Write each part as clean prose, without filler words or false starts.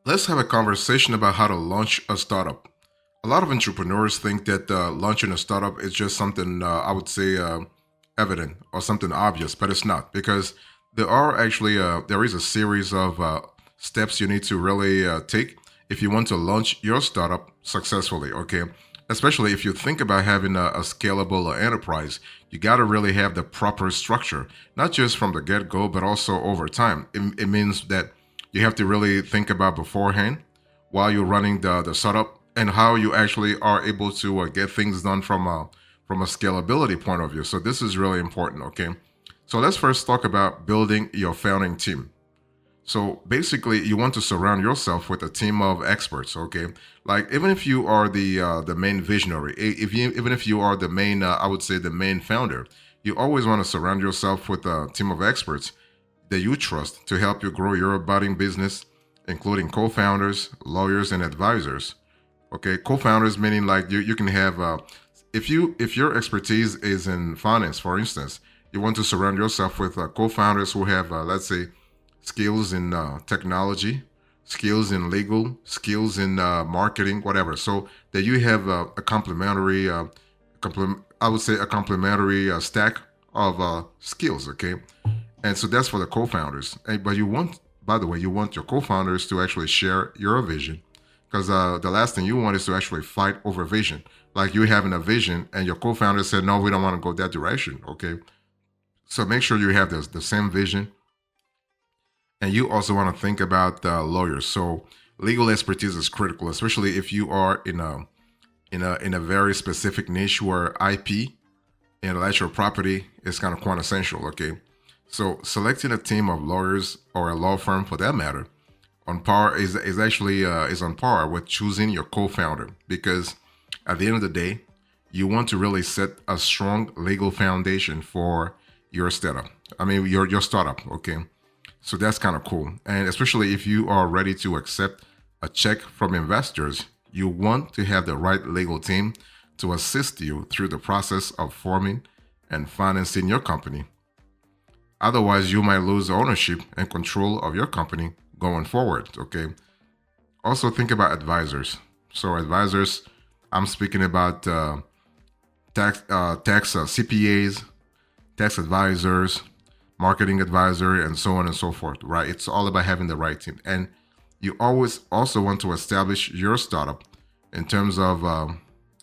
Let's have a conversation about how to launch a startup. A lot of entrepreneurs think that launching a startup is just something, I would say, evident or something obvious, but it's not because there is a series of steps you need to really take if you want to launch your startup successfully. Okay, especially if you think about having a scalable enterprise, you got to really have the proper structure, not just from the get go, but also over time. It means that you have to really think about beforehand while you're running the setup and how you actually are able to get things done from a scalability point of view. So this is really important. Okay, so let's first talk about building your founding team. So basically, you want to surround yourself with a team of experts. Okay, like even if you are the main visionary, if you even if you are the main, I would say the main founder, you always want to surround yourself with a team of experts that you trust to help you grow your budding business, including co-founders, lawyers, and advisors. Okay, co-founders meaning like you can have if your expertise is in finance, for instance, you want to surround yourself with co-founders who have let's say skills in technology, skills in legal, skills in marketing, whatever. So that you have a complementary, I would say a complementary stack of skills. Okay, and so that's for the co-founders. But you want, by the way, you want your co-founders to actually share your vision, because the last thing you want is to actually fight over vision. Like you having a vision and your co-founder said, "No, we don't want to go that direction." Okay, so make sure you have the same vision, and you also want to think about lawyers. So legal expertise is critical, especially if you are in a very specific niche where IP, intellectual property, is kind of quintessential. Okay, so selecting a team of lawyers or a law firm for that matter on par is actually is on par with choosing your co-founder, because at the end of the day, you want to really set a strong legal foundation for your startup. I mean your startup. Okay, so that's kind of cool, and especially if you are ready to accept a check from investors, you want to have the right legal team to assist you through the process of forming and financing your company. Otherwise, you might lose ownership and control of your company going forward. Okay. Also, think about advisors. So, advisors, I'm speaking about tax CPAs, tax advisors, marketing advisor, and so on and so forth. Right? It's all about having the right team, and you always also want to establish your startup in terms of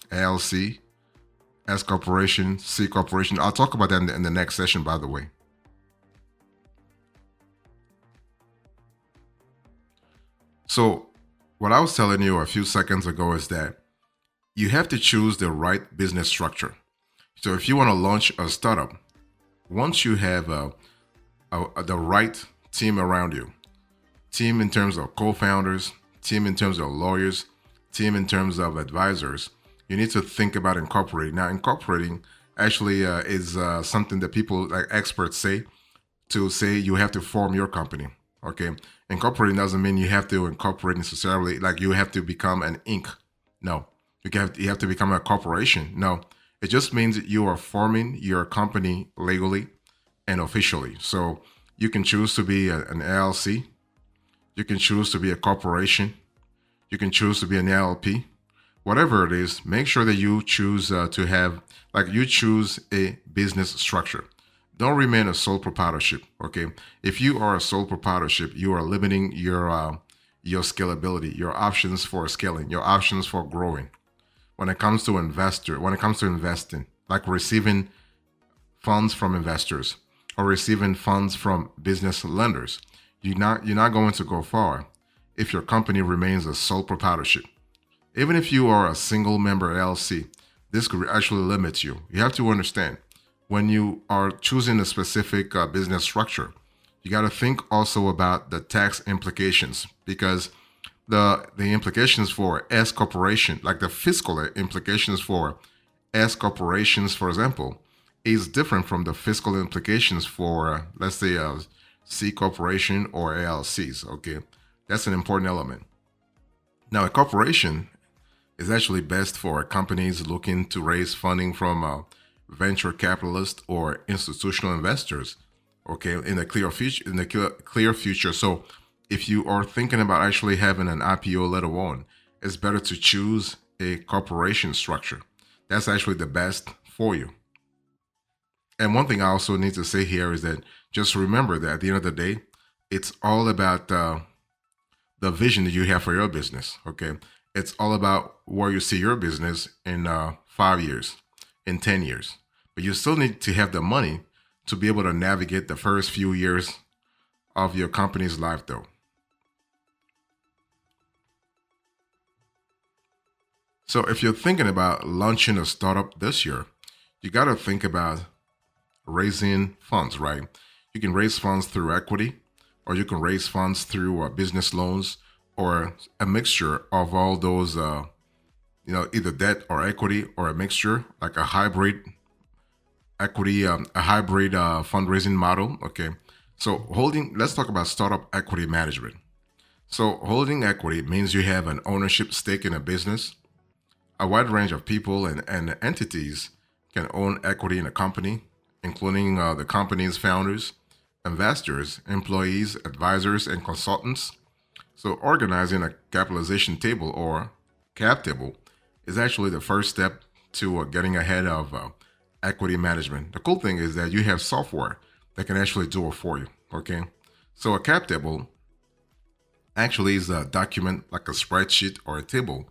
LLC, S corporation, C corporation. I'll talk about that in the next session, by the way. So, what I was telling you a few seconds ago is that you have to choose the right business structure. So, if you want to launch a startup, once you have the right team around you, team in terms of co founders, team in terms of lawyers, team in terms of advisors, you need to think about incorporating. Now, incorporating actually is something that people like experts say to say you have to form your company. Okay, incorporating doesn't mean you have to incorporate necessarily like you have to become an Inc. No, you have to become a corporation. No, it just means that you are forming your company legally and officially. So you can choose to be an LLC, you can choose to be a corporation, you can choose to be an LLP. Whatever it is, make sure that you choose to have like you choose a business structure. Don't remain a sole proprietorship. Okay, if you are a sole proprietorship, you are limiting your scalability, your options for scaling, your options for growing. When it comes to investing, like receiving funds from investors or receiving funds from business lenders, you're not going to go far if your company remains a sole proprietorship. Even if you are a single member LLC, this could actually limit you. You have to understand when you are choosing a specific business structure, you got to think also about the tax implications, because the implications for S corporation, like the fiscal implications for S corporations, for example, is different from the fiscal implications for let's say a C corporation or LLCs. Okay, that's an important element. Now, a corporation is actually best for companies looking to raise funding from venture capitalists or institutional investors. Okay, in the clear future. So if you are thinking about actually having an IPO later on, it's better to choose a corporation structure. That's actually the best for you. And one thing I also need to say here is that just remember that at the end of the day, it's all about the vision that you have for your business. Okay, it's all about where you see your business in 5 years, in 10 years. But you still need to have the money to be able to navigate the first few years of your company's life, though. So if you're thinking about launching a startup this year, you got to think about raising funds, right? You can raise funds through equity, or you can raise funds through business loans, or a mixture of all those, either debt or equity, or a mixture, like a hybrid equity, a hybrid fundraising model. Okay. So let's talk about startup equity management. So holding equity means you have an ownership stake in a business. A wide range of people and entities can own equity in a company, including the company's founders, investors, employees, advisors, and consultants. So, organizing a capitalization table or cap table is actually the first step to getting ahead of equity management. The cool thing is that you have software that can actually do it for you. Okay. So, a cap table actually is a document like a spreadsheet or a table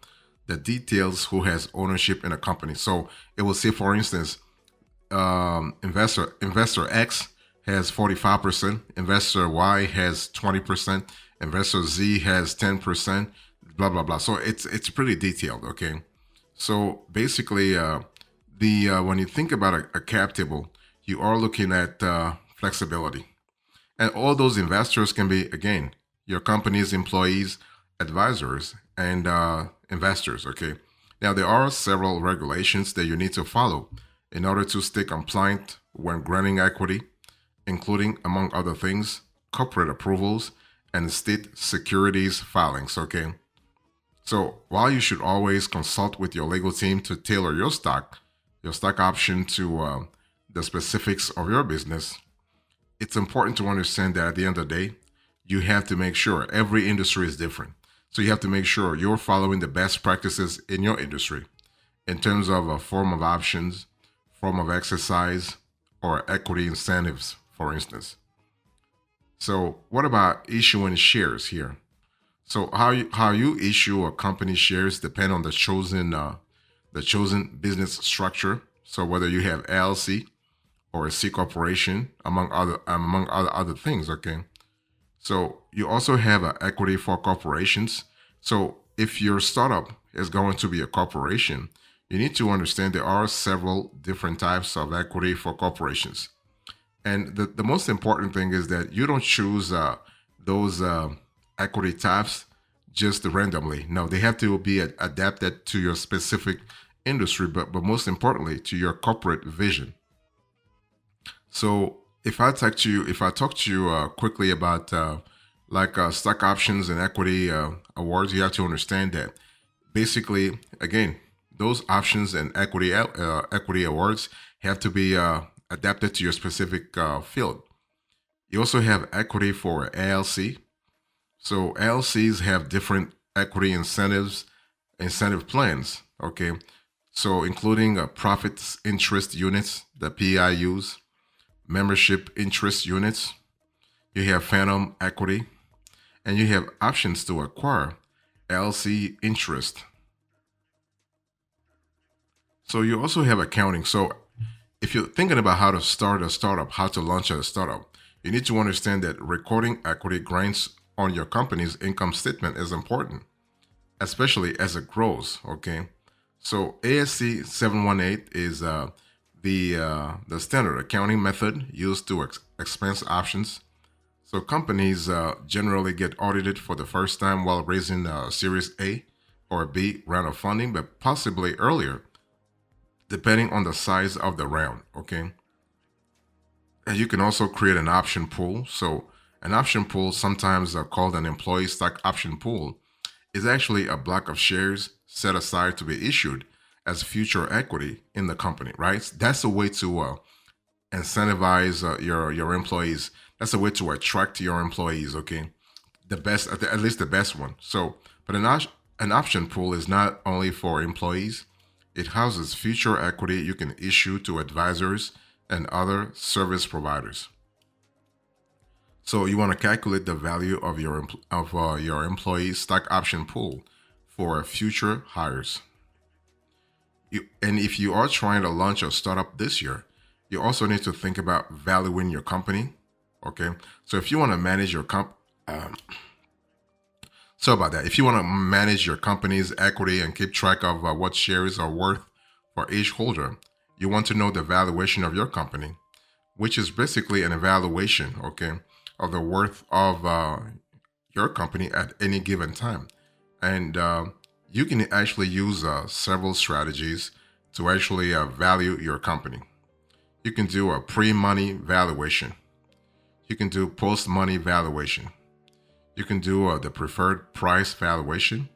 that details who has ownership in a company. So, it will say, for instance, investor X has 45%, investor Y has 20%, investor Z has 10%, blah blah blah. So it's pretty detailed, okay? So basically, the when you think about a cap table, you are looking at flexibility, and all those investors can be, again, your company's employees, advisors, and investors. Okay. Now there are several regulations that you need to follow in order to stay compliant when granting equity, including, among other things, corporate approvals and state securities filings. Okay. So while you should always consult with your legal team to tailor your stock option to the specifics of your business, it's important to understand that at the end of the day, you have to make sure every industry is different. So you have to make sure you're following the best practices in your industry in terms of a form of options, form of exercise, or equity incentives, for instance. So what about issuing shares here? So how you issue a company shares depend on the chosen business structure. So whether you have LLC or a C corporation, among other things. Okay. So you also have equity for corporations. So if your startup is going to be a corporation, you need to understand there are several different types of equity for corporations. And the most important thing is that you don't choose those equity types just randomly. No, they have to be adapted to your specific industry, but most importantly, to your corporate vision. So if I talk to you quickly about stock options and equity awards, you have to understand that basically, again, those options and equity awards have to be adapted to your specific field. You also have equity for ALC. So ALCs have different equity incentive plans. Okay, so including profits interest units, the PIUs, membership interest units. You have phantom equity, and you have options to acquire LC interest. So you also have accounting. So if you're thinking about how to start a startup, how to launch a startup, you need to understand that recording equity grants on your company's income statement is important, especially as it grows. Okay. So ASC 718 is the standard accounting method used to expense options. So companies generally get audited for the first time while raising a Series A or B round of funding, but possibly earlier, depending on the size of the round. Okay. And you can also create an option pool. So an option pool, sometimes called an employee stock option pool, is actually a block of shares set aside to be issued as future equity in the company, right? That's a way to incentivize your employees. That's a way to attract your employees, okay? the best, at least the best one. So, but an option pool is not only for employees, it houses future equity you can issue to advisors and other service providers. So you want to calculate the value of your employee stock option pool for future hires. And if you are trying to launch a startup this year, you also need to think about valuing your company. Okay, so if you want to manage your so about that, if you want to manage your company's equity and keep track of what shares are worth for each holder, you want to know the valuation of your company, which is basically an evaluation, okay, of the worth of your company at any given time. And you can actually use several strategies to actually value your company. You can do a pre-money valuation. You can do post-money valuation. You can do the preferred price valuation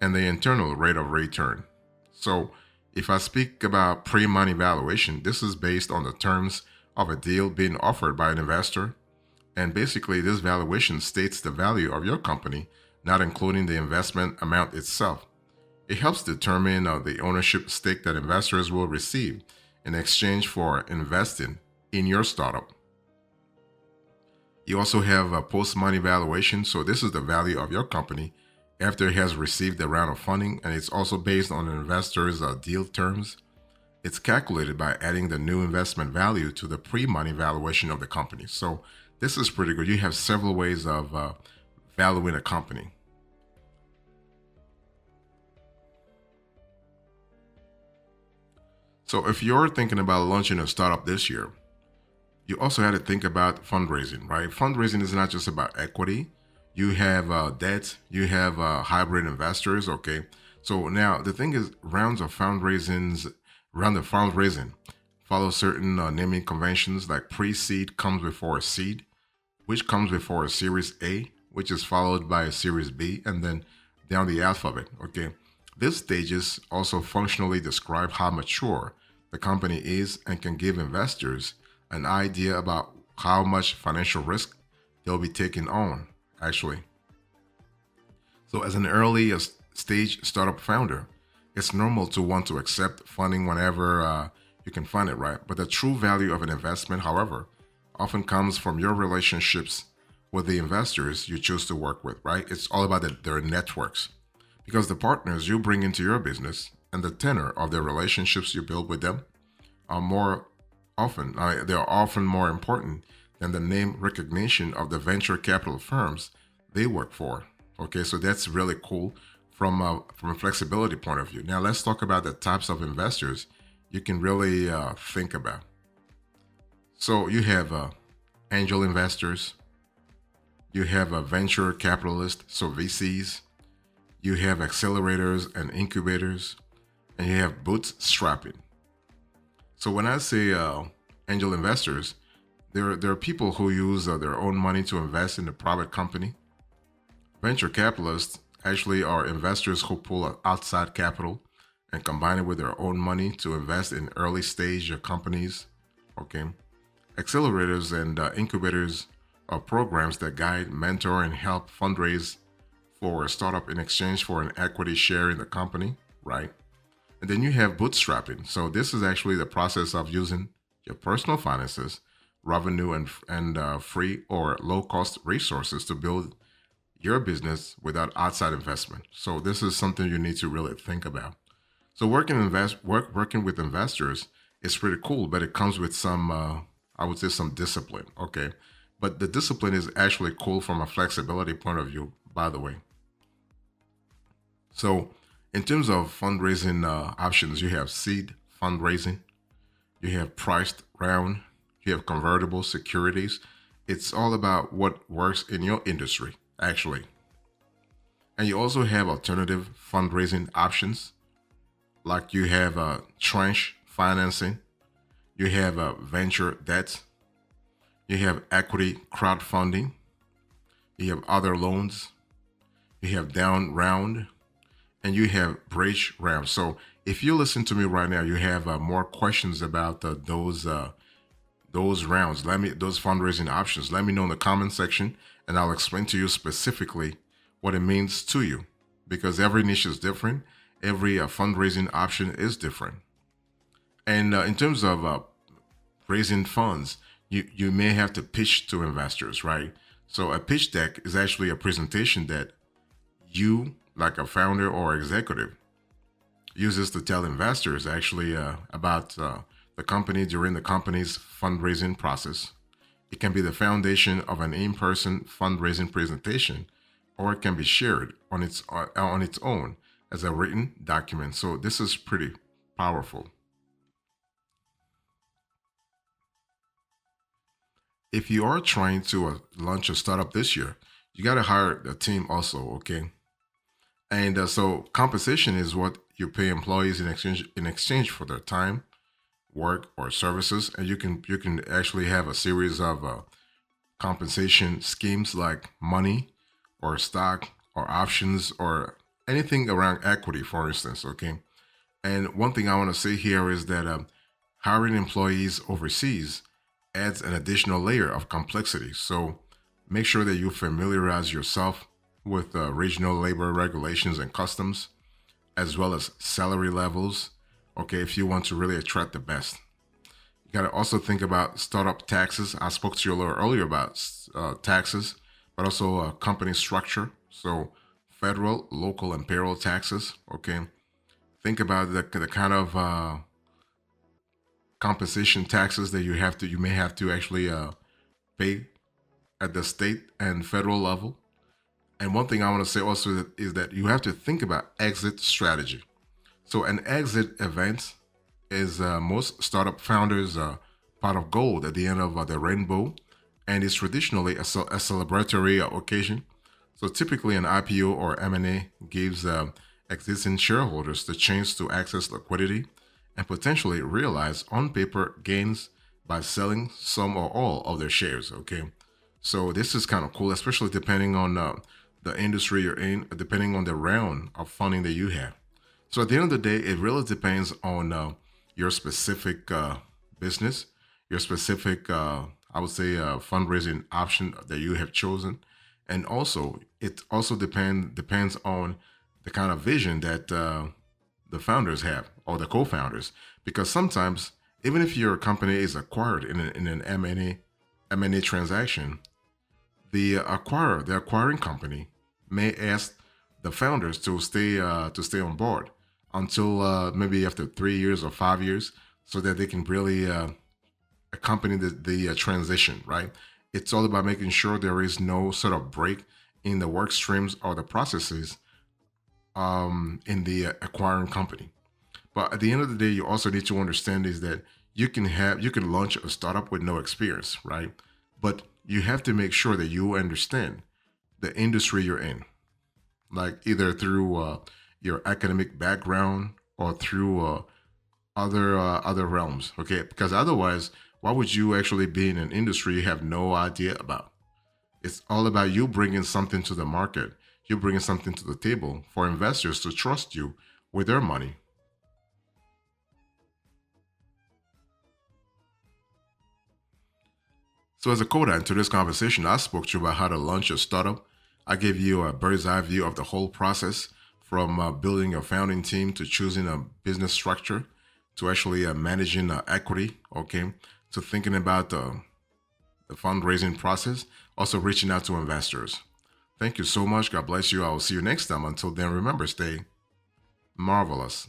and the internal rate of return. So if I speak about pre-money valuation, this is based on the terms of a deal being offered by an investor. And basically, this valuation states the value of your company, not including the investment amount itself. It helps determine the ownership stake that investors will receive in exchange for investing in your startup. You also have a post-money valuation. So this is the value of your company after it has received a round of funding, and it's also based on an investor's deal terms. It's calculated by adding the new investment value to the pre-money valuation of the company. So this is pretty good. You have several ways of valuing a company. So if you're thinking about launching a startup this year, you also had to think about fundraising, right? Fundraising is not just about equity. You have debt, you have hybrid investors, okay? So now the thing is, round of fundraising follow certain naming conventions, like pre-seed comes before a seed, which comes before a Series A, which is followed by a Series B, and then down the alphabet, okay? These stages also functionally describe how mature the company is and can give investors an idea about how much financial risk they'll be taking on, actually. So, as an early stage startup founder, it's normal to want to accept funding whenever you can find it, right? But the true value of an investment, however, often comes from your relationships with the investors you choose to work with, right? It's all about their networks, because the partners you bring into your business and the tenor of the relationships you build with them are more often, they're often more important than the name recognition of the venture capital firms they work for. Okay, so that's really cool from a flexibility point of view. Now let's talk about the types of investors you can really think about. So you have angel investors, you have a venture capitalist, so VCs, you have accelerators and incubators, and you have bootstrapping. So when I say angel investors, there are people who use their own money to invest in a private company. Venture capitalists actually are investors who pull outside capital and combine it with their own money to invest in early stage companies. Okay. Accelerators and incubators are programs that guide, mentor, and help fundraise for a startup in exchange for an equity share in the company, right? And then you have bootstrapping. So this is actually the process of using your personal finances, revenue, and free or low cost resources to build your business without outside investment. So this is something you need to really think about. So working with investors is pretty cool, but it comes with some I would say some discipline. Okay, but the discipline is actually cool from a flexibility point of view, by the way. So in terms of fundraising options, you have seed fundraising, you have priced round, you have convertible securities. It's all about what works in your industry, actually. And you also have alternative fundraising options, like you have tranche financing, you have venture debt, you have equity crowdfunding, you have other loans, you have down round, and you have bridge round. So if you listen to me right now, you have more questions about those rounds, those fundraising options, let me know in the comment section, and I'll explain to you specifically what it means to you, because every niche is different. Every fundraising option is different. And in terms of raising funds, you may have to pitch to investors, right? So a pitch deck is actually a presentation that you, like a founder or executive, uses to tell investors actually about the company during the company's fundraising process. It can be the foundation of an in-person fundraising presentation, or it can be shared on its own as a written document. So this is pretty powerful. If you are trying to launch a startup this year, you got to hire a team also, okay? And so compensation is what you pay employees in exchange for their time, work, or services. And you can actually have a series of compensation schemes like money or stock or options or anything around equity, for instance, okay? And one thing I want to say here is that hiring employees overseas adds an additional layer of complexity. So make sure that you familiarize yourself with regional labor regulations and customs, as well as salary levels, okay, if you want to really attract the best. You got to also think about startup taxes. I spoke to you a little earlier about taxes, but also company structure. So federal, local, and payroll taxes, okay? Think about the kind of compensation taxes that you may have to actually pay at the state and federal level. And one thing I want to say also is that you have to think about exit strategy. So an exit event is most startup founders' pot of gold at the end of the rainbow, and it's traditionally a celebratory occasion. So typically, an IPO or M&A gives existing shareholders the chance to access liquidity and potentially realize on-paper gains by selling some or all of their shares. Okay, so this is kind of cool, especially depending on the industry you're in, depending on the round of funding that you have. So at the end of the day, it really depends on your specific business, your specific, I would say, fundraising option that you have chosen, and also it also depends on the kind of vision that the founders have or the co-founders, because sometimes even if your company is acquired in an M&A transaction, the acquiring company may ask the founders to stay on board until maybe after 3 years or 5 years, so that they can really accompany the transition. Right? It's all about making sure there is no sort of break in the work streams or the processes in the acquiring company. But at the end of the day, you also need to understand is that you can launch a startup with no experience, right? But you have to make sure that you understand the industry you're in, like either through your academic background or through other realms, okay? Because otherwise, why would you actually be in an industry you have no idea about? It's all about you bringing something to the market. You bringing something to the table for investors to trust you with their money. So, as a coda into this conversation, I spoke to you about how to launch a startup. I gave you a bird's eye view of the whole process, from building a founding team to choosing a business structure to actually managing equity, okay, to thinking about the fundraising process, also reaching out to investors. Thank you so much. God bless you. I will see you next time. Until then, remember, stay marvelous.